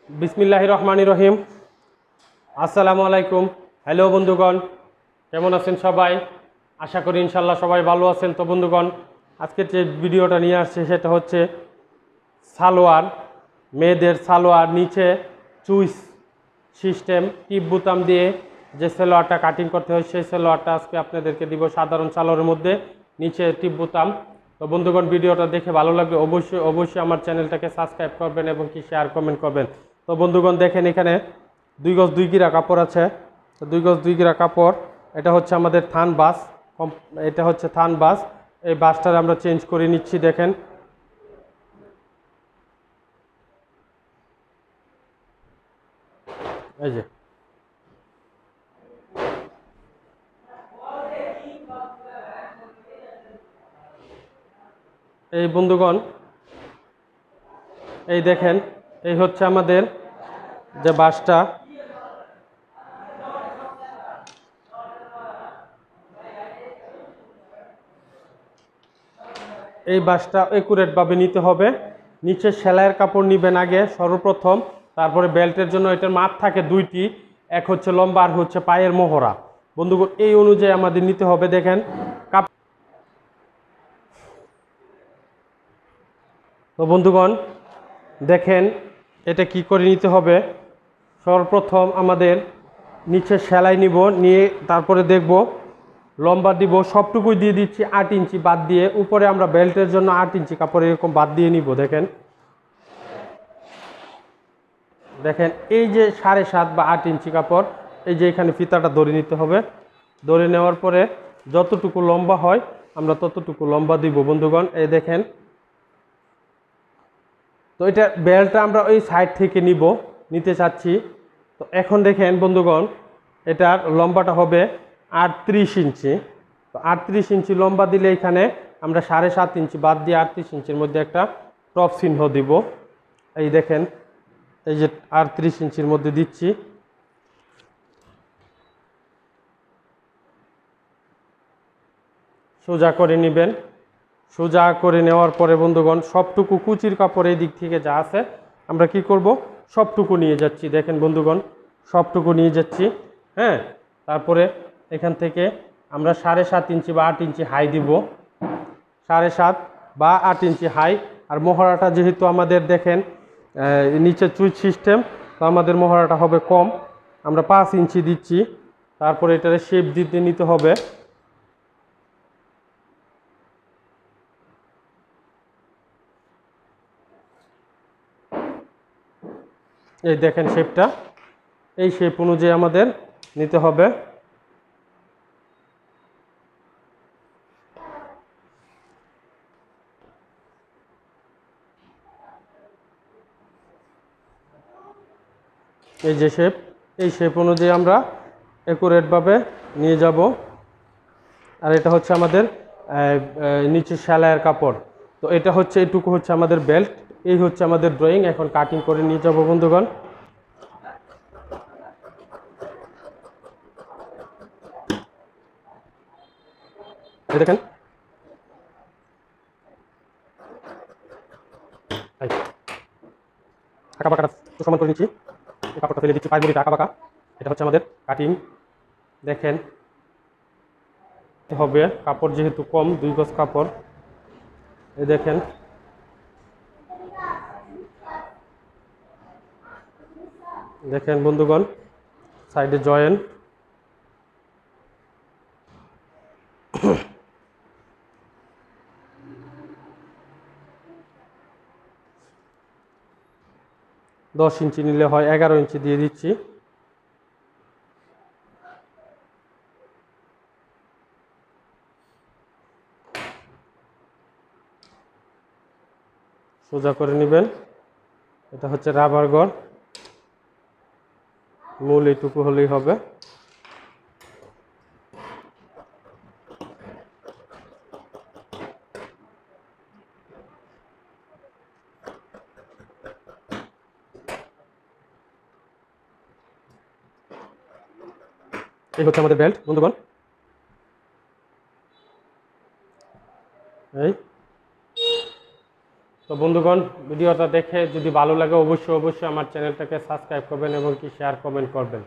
বিসমিল্লাহির রহমানির রহিম। আসসালামু আলাইকুম। হ্যালো বন্ধুগণ, কেমন আছেন সবাই? আশা করি ইনশাল্লাহ সবাই ভালো আছেন। তো বন্ধুগণ, আজকের যে ভিডিওটা নিয়ে আসছে সেটা হচ্ছে সালোয়ার, মেয়েদের সালোয়ার নিচে চুইস সিস্টেম টিপ বুতাম দিয়ে যে সালোয়ারটা কাটিং করতে হয় সেই সালোয়ারটা আজকে আপনাদেরকে দিব সাধারণ সালোয়ারের মধ্যে, নিচে টিপ বুতাম। তো বন্ধুগণ, ভিডিওটা দেখে ভালো লাগবে অবশ্যই আমার চ্যানেলটাকে সাবস্ক্রাইব করবেন এবং কি শেয়ার কমেন্ট করবেন। তো বন্ধুগণ দেখেন, এখানে 2 গজ 2 গিরা কাপড় আছে। তো 2 গজ 2 গিরা কাপড়, এটা হচ্ছে আমাদের থান বাস, এটা হচ্ছে থান বাস। এই বাসটা আমরা চেঞ্জ করে নিচ্ছি। দেখেন, এই যে এই বন্ধুগণ, এই দেখেন, এই হচ্ছে আমাদের যে বাসটা, এই বাসটা একুরেটভাবে নিতে হবে। নিচে সেলাইয়ের কাপড় নেবেন আগে সর্বপ্রথম, তারপরে বেল্টের জন্য এটার মাপ থাকে দুইটি, এক হচ্ছে লম্বা আর হচ্ছে পায়ের মোহরা। বন্ধুগণ, এই অনুযায়ী আমাদের নিতে হবে। দেখেন তো বন্ধুগণ দেখেন, এটা কি করে নিতে হবে। সর্বপ্রথম আমাদের নিচে সেলাই নিব, নিয়ে তারপরে দেখব লম্বা দিব, সবটুকুই দিয়ে দিচ্ছি 8 ইঞ্চি বাদ দিয়ে। উপরে আমরা বেল্টের জন্য 8 ইঞ্চি কাপড় এরকম বাদ দিয়ে নিব। দেখেন দেখেন এই যে 7.5 বা 8 ইঞ্চি কাপড়, এই যে এখানে ফিতাটা ধরে নিতে হবে। ধরে নেওয়ার পরে যতটুকু লম্বা হয় আমরা ততটুকু লম্বা দিব। বন্ধুগণ এই দেখেন, তো এটা বেল্টটা আমরা ওই সাইড থেকে নিতে চাচ্ছি। তো এখন দেখেন বন্ধুগণ, এটার লম্বাটা হবে 38 ইঞ্চি। তো 38 ইঞ্চি লম্বা দিলে এখানে আমরা 7.5 ইঞ্চি বাদ দিয়ে 38 ইঞ্চির মধ্যে একটা টপ চিহ্ন দিব। এই দেখেন, এই যে 38 ইঞ্চির মধ্যে দিচ্ছি। সোজা করে নেবেন। সোজা করে নেওয়ার পরে বন্ধুগণ, সবটুকু কুচির কাপড় এই দিক থেকে যা আছে আমরা কি করব, সবটুকু নিয়ে যাচ্ছি। দেখেন বন্ধুগণ, সবটুকু নিয়ে যাচ্ছি। হ্যাঁ, তারপরে এখান থেকে আমরা 7.5 ইঞ্চি বা 8 ইঞ্চি হাই দিব। 7.5 বা 8 ইঞ্চি হাই। আর মোহরাটা যেহেতু আমাদের দেখেন নিচে চুইচ সিস্টেম, তো আমাদের মোহরাটা হবে কম, আমরা 5 ইঞ্চি দিচ্ছি। তারপরে এটার শেপ দিতে নিতে হবে। এই দেখেন শেপটা, এই শেপ অনুযায়ী আমাদের নিতে হবে। এই যে শেপ, এই শেপ অনুযায়ী আমরা একুরেটভাবে নিয়ে যাব। আর এটা হচ্ছে আমাদের নিচে সেলাইয়ের কাপড়। তো এটা হচ্ছে, এইটুকু হচ্ছে আমাদের বেল্ট, এই হচ্ছে আমাদের ড্রয়িং। এখন কাটিং করে নিয়ে যাব বন্ধুগণ। এই দেখেন, আঁকা বাঁকাটা তো সমান করে নিচ্ছি, এই কাপড়টা ফেলে দিচ্ছি, পায়ের মুড়িটা আঁকা বাঁকা। এটা হচ্ছে আমাদের কাটিং। দেখেন হবে, কাপড় যেহেতু কম, 2 গজ কাপড়। এই দেখেন, দেখেন বন্ধুগণ, সাইডে জয়েন। দশ ইঞ্চি নিলে হয়, 11 ইঞ্চি দিয়ে দিচ্ছি। সোজা করে নেবেন। এটা হচ্ছে রাবার ঘর, মূল এইটুকু হলেই হবে। এই হচ্ছে আমাদের বেল্ট বন্ধুগণ। এই তো বন্ধুগণ, ভিডিওটা দেখে যদি ভালো লাগে অবশ্যই আমার চ্যানেলটাকে সাবস্ক্রাইব করবেন এবং কি শেয়ার কমেন্ট করবেন।